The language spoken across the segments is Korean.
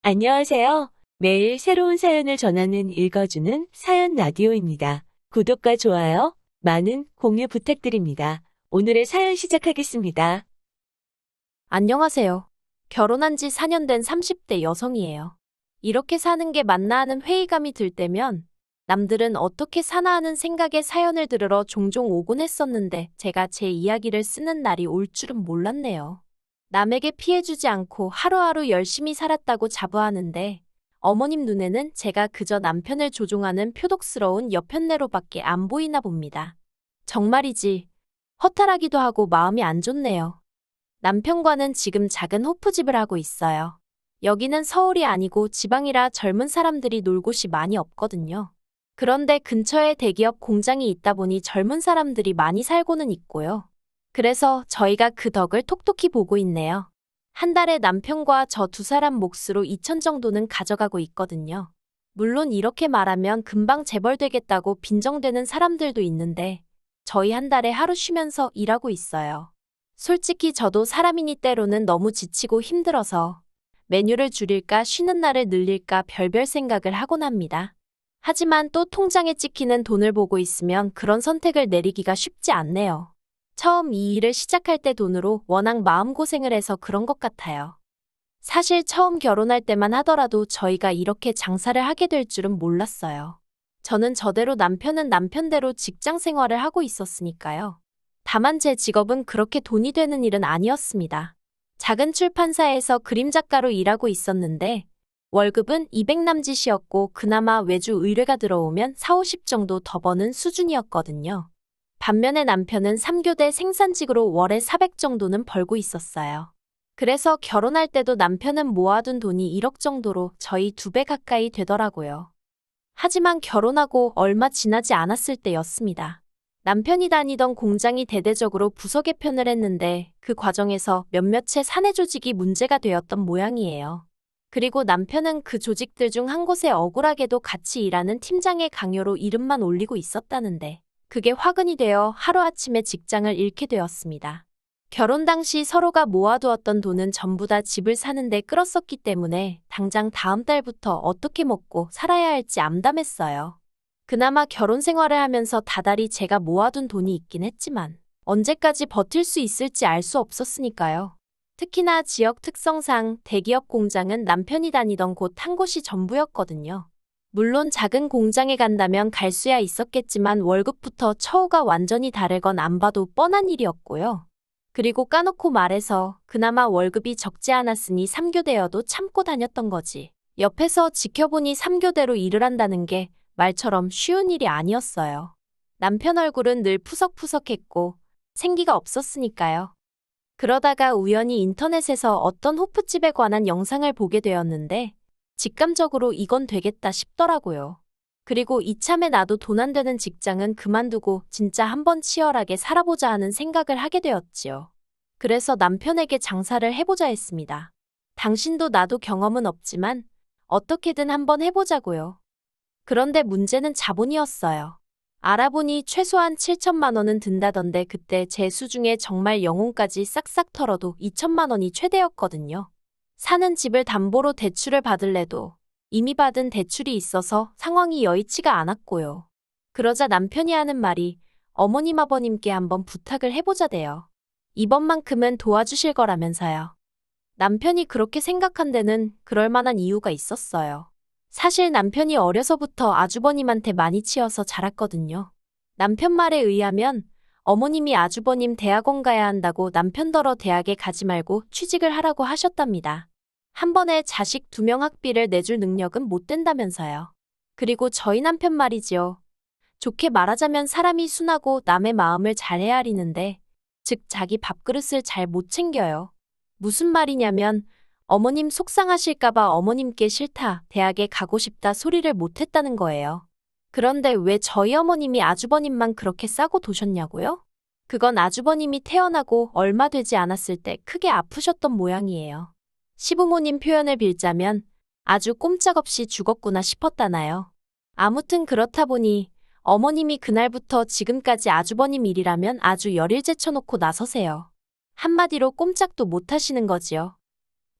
안녕하세요. 매일 새로운 사연을 전하는 읽어주는 사연 라디오입니다. 구독과 좋아요, 많은 공유 부탁드립니다. 오늘의 사연 시작하겠습니다. 안녕하세요. 결혼한 지 4년 된 30대 여성이에요. 이렇게 사는 게 맞나 하는 회의감이 들 때면 남들은 어떻게 사나 하는 생각에 사연을 들으러 종종 오곤 했었는데 제가 제 이야기를 쓰는 날이 올 줄은 몰랐네요. 남에게 피해주지 않고 하루하루 열심히 살았다고 자부하는데 어머님 눈에는 제가 그저 남편을 조종하는 표독스러운 여편네로밖에 안 보이나 봅니다. 정말이지 허탈하기도 하고 마음이 안 좋네요. 남편과는 지금 작은 호프집을 하고 있어요. 여기는 서울이 아니고 지방이라 젊은 사람들이 놀 곳이 많이 없거든요. 그런데 근처에 대기업 공장이 있다 보니 젊은 사람들이 많이 살고는 있고요. 그래서 저희가 그 덕을 톡톡히 보고 있네요. 한 달에 남편과 저 두 사람 몫으로 2천 정도는 가져가고 있거든요. 물론 이렇게 말하면 금방 재벌되겠다고 빈정대는 사람들도 있는데 저희 한 달에 하루 쉬면서 일하고 있어요. 솔직히 저도 사람이니 때로는 너무 지치고 힘들어서 메뉴를 줄일까 쉬는 날을 늘릴까 별별 생각을 하곤 합니다. 하지만 또 통장에 찍히는 돈을 보고 있으면 그런 선택을 내리기가 쉽지 않네요. 처음 이 일을 시작할 때 돈으로 워낙 마음고생을 해서 그런 것 같아요. 사실 처음 결혼할 때만 하더라도 저희가 이렇게 장사를 하게 될 줄은 몰랐어요. 저는 저대로 남편은 남편대로 직장 생활을 하고 있었으니까요. 다만 제 직업은 그렇게 돈이 되는 일은 아니었습니다. 작은 출판사에서 그림 작가로 일하고 있었는데 월급은 200남짓이었고 그나마 외주 의뢰가 들어오면 4, 50 정도 더 버는 수준이었거든요. 반면에 남편은 3교대 생산직으로 월에 400 정도는 벌고 있었어요. 그래서 결혼할 때도 남편은 모아둔 돈이 1억 정도로 저희 2배 가까이 되더라고요. 하지만 결혼하고 얼마 지나지 않았을 때였습니다. 남편이 다니던 공장이 대대적으로 부서 개편을 했는데 그 과정에서 몇몇의 사내 조직이 문제가 되었던 모양이에요. 그리고 남편은 그 조직들 중 한 곳에 억울하게도 같이 일하는 팀장의 강요로 이름만 올리고 있었다는데 그게 화근이 되어 하루아침에 직장을 잃게 되었습니다. 결혼 당시 서로가 모아두었던 돈은 전부 다 집을 사는데 끌었었기 때문에 당장 다음 달부터 어떻게 먹고 살아야 할지 암담했어요. 그나마 결혼 생활을 하면서 다달이 제가 모아둔 돈이 있긴 했지만 언제까지 버틸 수 있을지 알 수 없었으니까요. 특히나 지역 특성상 대기업 공장은 남편이 다니던 곳 한 곳이 전부였거든요. 물론 작은 공장에 간다면 갈 수야 있었겠지만 월급부터 처우가 완전히 다를 건 안 봐도 뻔한 일이었고요. 그리고 까놓고 말해서 그나마 월급이 적지 않았으니 3교대여도 참고 다녔던 거지. 옆에서 지켜보니 3교대로 일을 한다는 게 말처럼 쉬운 일이 아니었어요. 남편 얼굴은 늘 푸석푸석했고 생기가 없었으니까요. 그러다가 우연히 인터넷에서 어떤 호프집에 관한 영상을 보게 되었는데 직감적으로 이건 되겠다 싶더라고요. 그리고 이참에 나도 돈 안 되는 직장은 그만두고 진짜 한번 치열하게 살아보자 하는 생각을 하게 되었지요. 그래서 남편에게 장사를 해보자 했습니다. 당신도 나도 경험은 없지만 어떻게든 한번 해보자고요. 그런데 문제는 자본이었어요. 알아보니 최소한 7천만 원은 든다던데 그때 제 수중에 정말 영혼까지 싹싹 털어도 2천만 원이 최대였거든요. 사는 집을 담보로 대출을 받을래도 이미 받은 대출이 있어서 상황이 여의치가 않았고요. 그러자 남편이 하는 말이 어머님 아버님께 한번 부탁을 해보자대요. 이번만큼은 도와주실 거라면서요. 남편이 그렇게 생각한 데는 그럴 만한 이유가 있었어요. 사실 남편이 어려서부터 아주버님한테 많이 치여서 자랐거든요. 남편 말에 의하면 어머님이 아주버님 대학원 가야 한다고 남편더러 대학에 가지 말고 취직을 하라고 하셨답니다. 한 번에 자식 2명 학비를 내줄 능력은 못 된다면서요. 그리고 저희 남편 말이지요. 좋게 말하자면 사람이 순하고 남의 마음을 잘 헤아리는데 즉 자기 밥그릇을 잘 못 챙겨요. 무슨 말이냐면 어머님 속상하실까봐 어머님께 싫다, 대학에 가고 싶다 소리를 못했다는 거예요. 그런데 왜 저희 어머님이 아주버님만 그렇게 싸고 도셨냐고요? 그건 아주버님이 태어나고 얼마 되지 않았을 때 크게 아프셨던 모양이에요. 시부모님 표현을 빌자면 아주 꼼짝없이 죽었구나 싶었다나요. 아무튼 그렇다 보니 어머님이 그날부터 지금까지 아주버님 일이라면 아주 열일 제쳐놓고 나서세요. 한마디로 꼼짝도 못 하시는 거지요.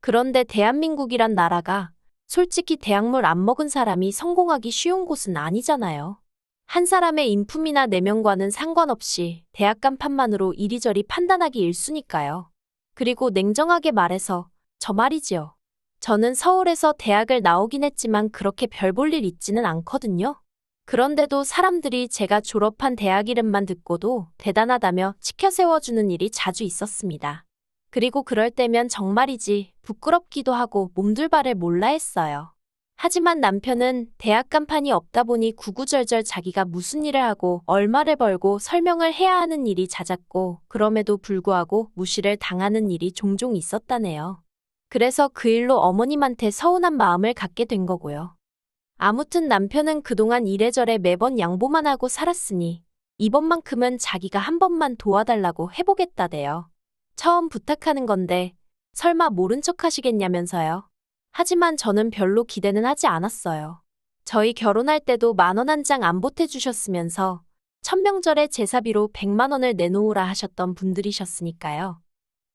그런데 대한민국이란 나라가 솔직히 대학물 안 먹은 사람이 성공하기 쉬운 곳은 아니잖아요. 한 사람의 인품이나 내면과는 상관없이 대학 간판만으로 이리저리 판단하기 일쑤니까요. 그리고 냉정하게 말해서 저 말이지요. 저는 서울에서 대학을 나오긴 했지만 그렇게 별 볼 일 있지는 않거든요. 그런데도 사람들이 제가 졸업한 대학 이름만 듣고도 대단하다며 치켜 세워주는 일이 자주 있었습니다. 그리고 그럴 때면 정말이지 부끄럽기도 하고 몸둘바를 몰라 했어요. 하지만 남편은 대학 간판이 없다 보니 구구절절 자기가 무슨 일을 하고 얼마를 벌고 설명을 해야 하는 일이 잦았고 그럼에도 불구하고 무시를 당하는 일이 종종 있었다네요. 그래서 그 일로 어머님한테 서운한 마음을 갖게 된 거고요. 아무튼 남편은 그동안 이래저래 매번 양보만 하고 살았으니 이번만큼은 자기가 한 번만 도와달라고 해보겠다대요. 처음 부탁하는 건데 설마 모른 척 하시겠냐면서요. 하지만 저는 별로 기대는 하지 않았어요. 저희 결혼할 때도 10,000원 한 장 안 보태주셨으면서 천명절에 제사비로 100만 원을 내놓으라 하셨던 분들이셨으니까요.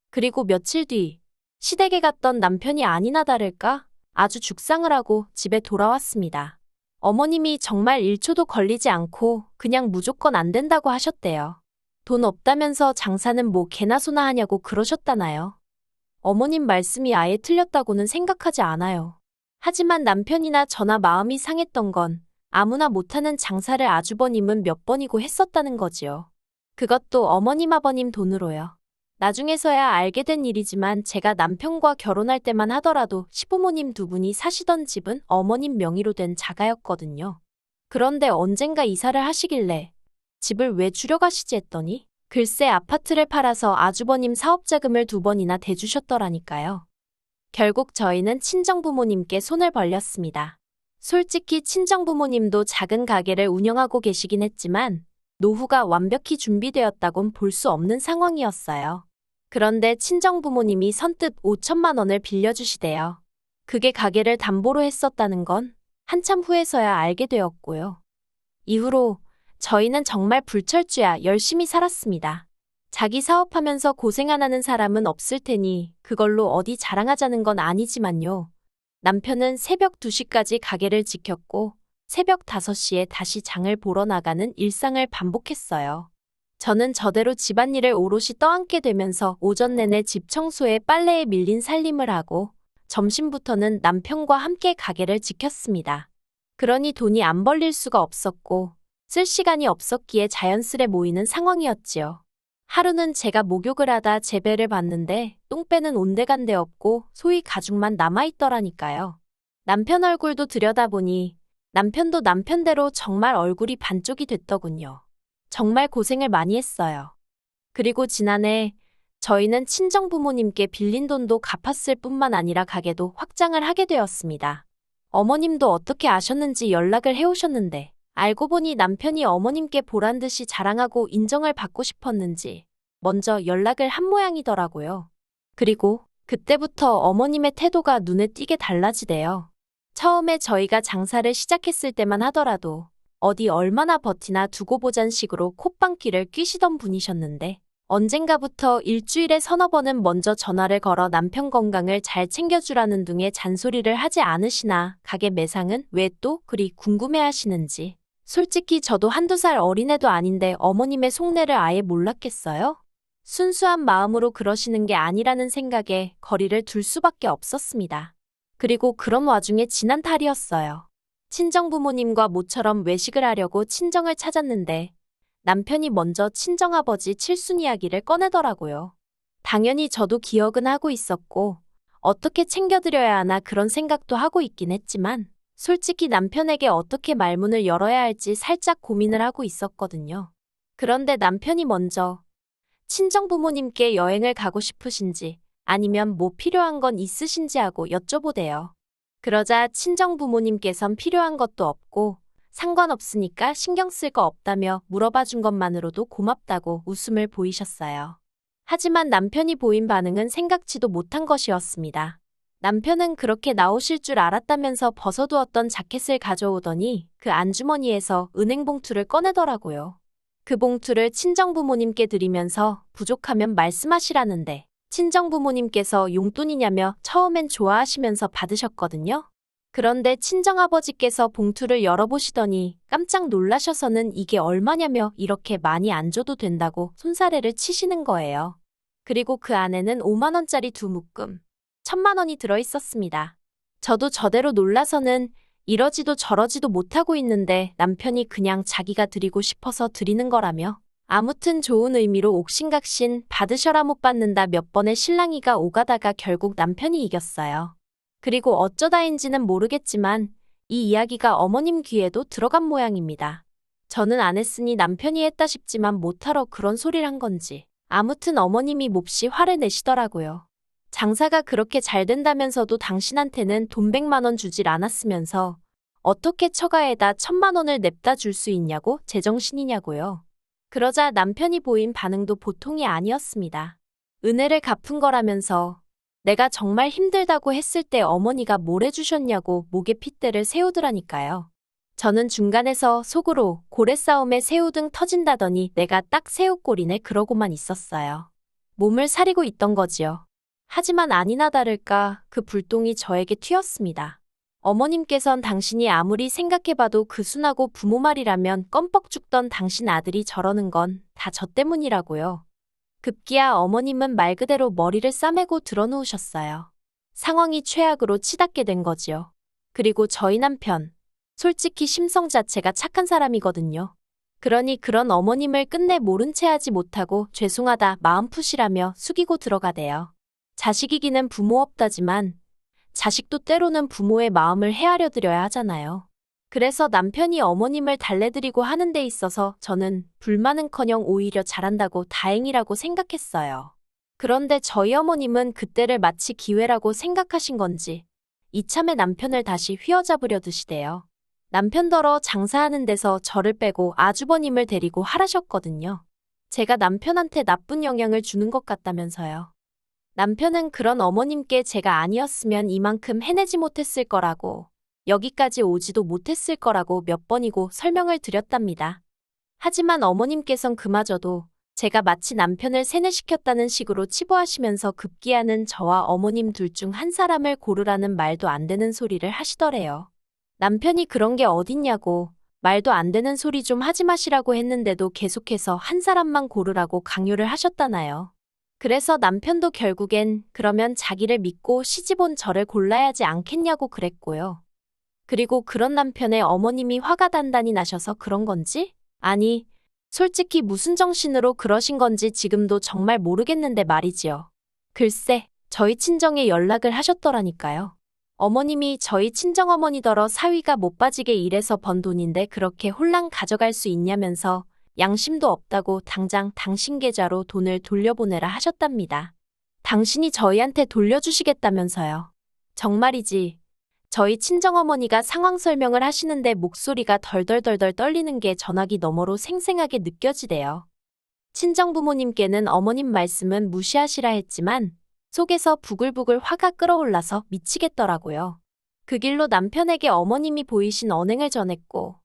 그리고 며칠 뒤 시댁에 갔던 남편이 아니나 다를까 아주 죽상을 하고 집에 돌아왔습니다. 어머님이 정말 1초도 걸리지 않고 그냥 무조건 안 된다고 하셨대요. 돈 없다면서 장사는 뭐 개나 소나 하냐고 그러셨다나요. 어머님 말씀이 아예 틀렸다고는 생각하지 않아요. 하지만 남편이나 저나 마음이 상했던 건 아무나 못하는 장사를 아주버님은 몇 번이고 했었다는 거지요. 그것도 어머님 아버님 돈으로요. 나중에서야 알게 된 일이지만 제가 남편과 결혼할 때만 하더라도 시부모님 두 분이 사시던 집은 어머님 명의로 된 자가였거든요. 그런데 언젠가 이사를 하시길래 집을 왜 줄여가시지 했더니 글쎄 아파트를 팔아서 아주버님 사업자금을 2번이나 대주셨더라니까요. 결국 저희는 친정부모님께 손을 벌렸습니다. 솔직히 친정부모님도 작은 가게를 운영하고 계시긴 했지만 노후가 완벽히 준비되었다곤 볼 수 없는 상황이었어요. 그런데 친정부모님이 선뜻 5천만 원을 빌려주시대요. 그게 가게를 담보로 했었다는 건 한참 후에서야 알게 되었고요. 이후로 저희는 정말 불철주야 열심히 살았습니다. 자기 사업하면서 고생 안 하는 사람은 없을 테니 그걸로 어디 자랑하자는 건 아니지만요. 남편은 새벽 2시까지 가게를 지켰고 새벽 5시에 다시 장을 보러 나가는 일상을 반복했어요. 저는 저대로 집안일을 오롯이 떠안게 되면서 오전 내내 집 청소에 빨래에 밀린 살림을 하고 점심부터는 남편과 함께 가게를 지켰습니다. 그러니 돈이 안 벌릴 수가 없었고 쓸 시간이 없었기에 자연스레 모이는 상황이었지요. 하루는 제가 목욕을 하다 재배를 봤는데 똥배는 온데간데 없고 소위 가죽만 남아있더라니까요. 남편 얼굴도 들여다보니 남편도 남편대로 정말 얼굴이 반쪽이 됐더군요. 정말 고생을 많이 했어요. 그리고 지난해 저희는 친정부모님께 빌린 돈도 갚았을 뿐만 아니라 가게도 확장을 하게 되었습니다. 어머님도 어떻게 아셨는지 연락을 해오셨는데 알고 보니 남편이 어머님께 보란 듯이 자랑하고 인정을 받고 싶었는지 먼저 연락을 한 모양이더라고요. 그리고 그때부터 어머님의 태도가 눈에 띄게 달라지대요. 처음에 저희가 장사를 시작했을 때만 하더라도 어디 얼마나 버티나 두고 보잔 식으로 콧방귀를 뀌시던 분이셨는데 언젠가부터 일주일에 서너 번은 먼저 전화를 걸어 남편 건강을 잘 챙겨주라는 둥에 잔소리를 하지 않으시나 가게 매상은 왜 또 그리 궁금해하시는지. 솔직히 저도 1~2살 어린애도 아닌데 어머님의 속내를 아예 몰랐겠어요? 순수한 마음으로 그러시는 게 아니라는 생각에 거리를 둘 수밖에 없었습니다. 그리고 그런 와중에 지난 달이었어요. 친정부모님과 모처럼 외식을 하려고 친정을 찾았는데 남편이 먼저 친정아버지 칠순 이야기를 꺼내더라고요. 당연히 저도 기억은 하고 있었고 어떻게 챙겨드려야 하나 그런 생각도 하고 있긴 했지만 솔직히 남편에게 어떻게 말문을 열어야 할지 살짝 고민을 하고 있었거든요. 그런데 남편이 먼저 친정부모님께 여행을 가고 싶으신지 아니면 뭐 필요한 건 있으신지 하고 여쭤보대요. 그러자 친정부모님께선 필요한 것도 없고 상관없으니까 신경 쓸 거 없다며 물어봐 준 것만으로도 고맙다고 웃음을 보이셨어요. 하지만 남편이 보인 반응은 생각지도 못한 것이었습니다. 남편은 그렇게 나오실 줄 알았다면서 벗어두었던 자켓을 가져오더니 그 안주머니에서 은행 봉투를 꺼내더라고요. 그 봉투를 친정부모님께 드리면서 부족하면 말씀하시라는데 친정부모님께서 용돈이냐며 처음엔 좋아하시면서 받으셨거든요. 그런데 친정아버지께서 봉투를 열어보시더니 깜짝 놀라셔서는 이게 얼마냐며 이렇게 많이 안 줘도 된다고 손사래를 치시는 거예요. 그리고 그 안에는 5만 원짜리 두 묶음, 1,000만 원이 들어있었습니다. 저도 저대로 놀라서는 이러지도 저러지도 못하고 있는데 남편이 그냥 자기가 드리고 싶어서 드리는 거라며 아무튼 좋은 의미로 옥신각신 받으셔라 못 받는다 몇 번의 실랑이가 오가다가 결국 남편이 이겼어요. 그리고 어쩌다인지는 모르겠지만 이 이야기가 어머님 귀에도 들어간 모양입니다. 저는 안 했으니 남편이 했다 싶지만 못하러 그런 소리를 한 건지 아무튼 어머님이 몹시 화를 내시더라고요. 장사가 그렇게 잘 된다면서도 당신한테는 돈 100만 원 주질 않았으면서 어떻게 처가에다 1,000만 원을 냅다 줄 수 있냐고 제정신이냐고요. 그러자 남편이 보인 반응도 보통이 아니었습니다. 은혜를 갚은 거라면서 내가 정말 힘들다고 했을 때 어머니가 뭘 해주셨냐고 목에 핏대를 세우더라니까요. 저는 중간에서 속으로 고래싸움에 새우등 터진다더니 내가 딱 새우꼴이네 그러고만 있었어요. 몸을 사리고 있던 거지요. 하지만 아니나 다를까 그 불똥이 저에게 튀었습니다. 어머님께선 당신이 아무리 생각해봐도 그 순하고 부모 말이라면 껌뻑 죽던 당신 아들이 저러는 건 다 저 때문이라고요. 급기야 어머님은 말 그대로 머리를 싸매고 드러누우셨어요. 상황이 최악으로 치닫게 된 거지요. 그리고 저희 남편, 솔직히 심성 자체가 착한 사람이거든요. 그러니 그런 어머님을 끝내 모른 채 하지 못하고 죄송하다 마음 푸시라며 숙이고 들어가대요. 자식이기는 부모 없다지만 자식도 때로는 부모의 마음을 헤아려 드려야 하잖아요. 그래서 남편이 어머님을 달래드리고 하는 데 있어서 저는 불만은커녕 오히려 잘한다고 다행이라고 생각했어요. 그런데 저희 어머님은 그때를 마치 기회라고 생각하신 건지 이참에 남편을 다시 휘어잡으려 드시대요. 남편더러 장사하는 데서 저를 빼고 아주버님을 데리고 하라셨거든요. 제가 남편한테 나쁜 영향을 주는 것 같다면서요. 남편은 그런 어머님께 제가 아니었으면 이만큼 해내지 못했을 거라고, 여기까지 오지도 못했을 거라고 몇 번이고 설명을 드렸답니다. 하지만 어머님께선 그마저도 제가 마치 남편을 세뇌시켰다는 식으로 치부하시면서 급기야는 저와 어머님 둘 중 한 사람을 고르라는 말도 안 되는 소리를 하시더래요. 남편이 그런 게 어딨냐고 말도 안 되는 소리 좀 하지 마시라고 했는데도 계속해서 한 사람만 고르라고 강요를 하셨다나요. 그래서 남편도 결국엔 그러면 자기를 믿고 시집온 저를 골라야지 않겠냐고 그랬고요. 그리고 그런 남편의 어머님이 화가 단단히 나셔서 그런 건지? 아니, 솔직히 무슨 정신으로 그러신 건지 지금도 정말 모르겠는데 말이지요. 글쎄, 저희 친정에 연락을 하셨더라니까요. 어머님이 저희 친정어머니더러 사위가 못 빠지게 일해서 번 돈인데 그렇게 홀랑 가져갈 수 있냐면서 양심도 없다고 당장 당신 계좌로 돈을 돌려보내라 하셨답니다. 당신이 저희한테 돌려주시겠다면서요. 정말이지. 저희 친정어머니가 상황 설명을 하시는데 목소리가 덜덜덜덜 떨리는 게 전화기 너머로 생생하게 느껴지대요. 친정부모님께는 어머님 말씀은 무시하시라 했지만 속에서 부글부글 화가 끓어올라서 미치겠더라고요. 그 길로 남편에게 어머님이 보이신 언행을 전했고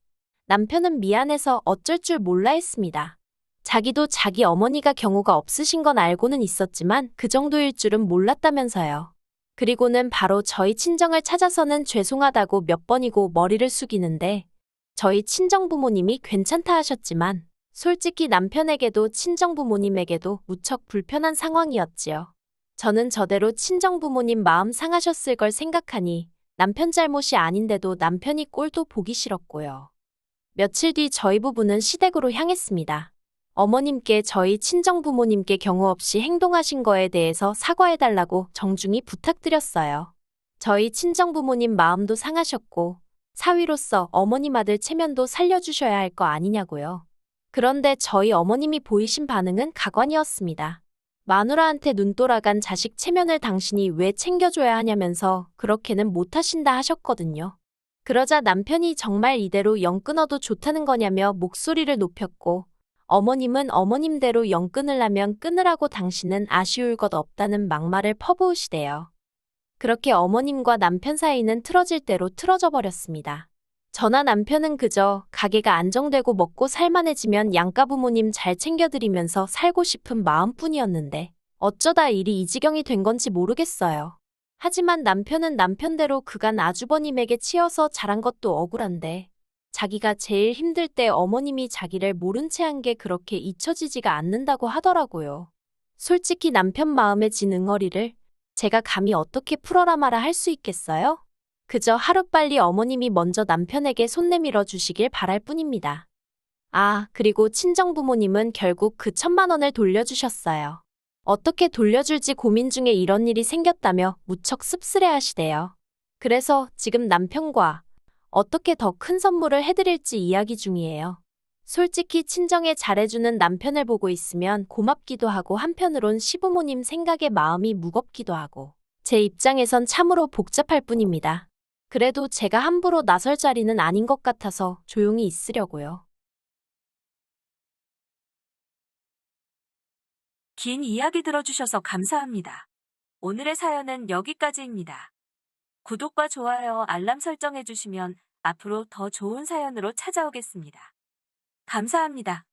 남편은 미안해서 어쩔 줄 몰라 했습니다. 자기도 자기 어머니가 경우가 없으신 건 알고는 있었지만 그 정도일 줄은 몰랐다면서요. 그리고는 바로 저희 친정을 찾아서는 죄송하다고 몇 번이고 머리를 숙이는데 저희 친정부모님이 괜찮다 하셨지만 솔직히 남편에게도 친정부모님에게도 무척 불편한 상황이었지요. 저는 저대로 친정부모님 마음 상하셨을 걸 생각하니 남편 잘못이 아닌데도 남편이 꼴도 보기 싫었고요. 며칠 뒤 저희 부부는 시댁으로 향했습니다. 어머님께 저희 친정부모님께 경우 없이 행동하신 거에 대해서 사과해달라고 정중히 부탁드렸어요. 저희 친정부모님 마음도 상하셨고 사위로서 어머님 아들 체면도 살려주셔야 할 거 아니냐고요. 그런데 저희 어머님이 보이신 반응은 가관이었습니다. 마누라한테 눈 돌아간 자식 체면을 당신이 왜 챙겨줘야 하냐면서 그렇게는 못하신다 하셨거든요. 그러자 남편이 정말 이대로 영 끊어도 좋다는 거냐며 목소리를 높였고 어머님은 어머님대로 영 끊으려면 끊으라고 당신은 아쉬울 것 없다는 막말을 퍼부으시대요. 그렇게 어머님과 남편 사이는 틀어질 대로 틀어져 버렸습니다. 저나 남편은 그저 가게가 안정되고 먹고 살만해지면 양가 부모님 잘 챙겨드리면서 살고 싶은 마음뿐이었는데 어쩌다 일이 이 지경이 된 건지 모르겠어요. 하지만 남편은 남편대로 그간 아주버님에게 치여서 자란 것도 억울한데 자기가 제일 힘들 때 어머님이 자기를 모른 채 한 게 그렇게 잊혀지지가 않는다고 하더라고요. 솔직히 남편 마음에 진 응어리를 제가 감히 어떻게 풀어라 마라 할 수 있겠어요? 그저 하루빨리 어머님이 먼저 남편에게 손 내밀어 주시길 바랄 뿐입니다. 아, 그리고 친정부모님은 결국 그 1,000만 원을 돌려주셨어요. 어떻게 돌려줄지 고민 중에 이런 일이 생겼다며 무척 씁쓸해하시대요. 그래서 지금 남편과 어떻게 더 큰 선물을 해드릴지 이야기 중이에요. 솔직히 친정에 잘해주는 남편을 보고 있으면 고맙기도 하고 한편으론 시부모님 생각에 마음이 무겁기도 하고 제 입장에선 참으로 복잡할 뿐입니다. 그래도 제가 함부로 나설 자리는 아닌 것 같아서 조용히 있으려고요. 긴 이야기 들어주셔서 감사합니다. 오늘의 사연은 여기까지입니다. 구독과 좋아요, 알람 설정해주시면 앞으로 더 좋은 사연으로 찾아오겠습니다. 감사합니다.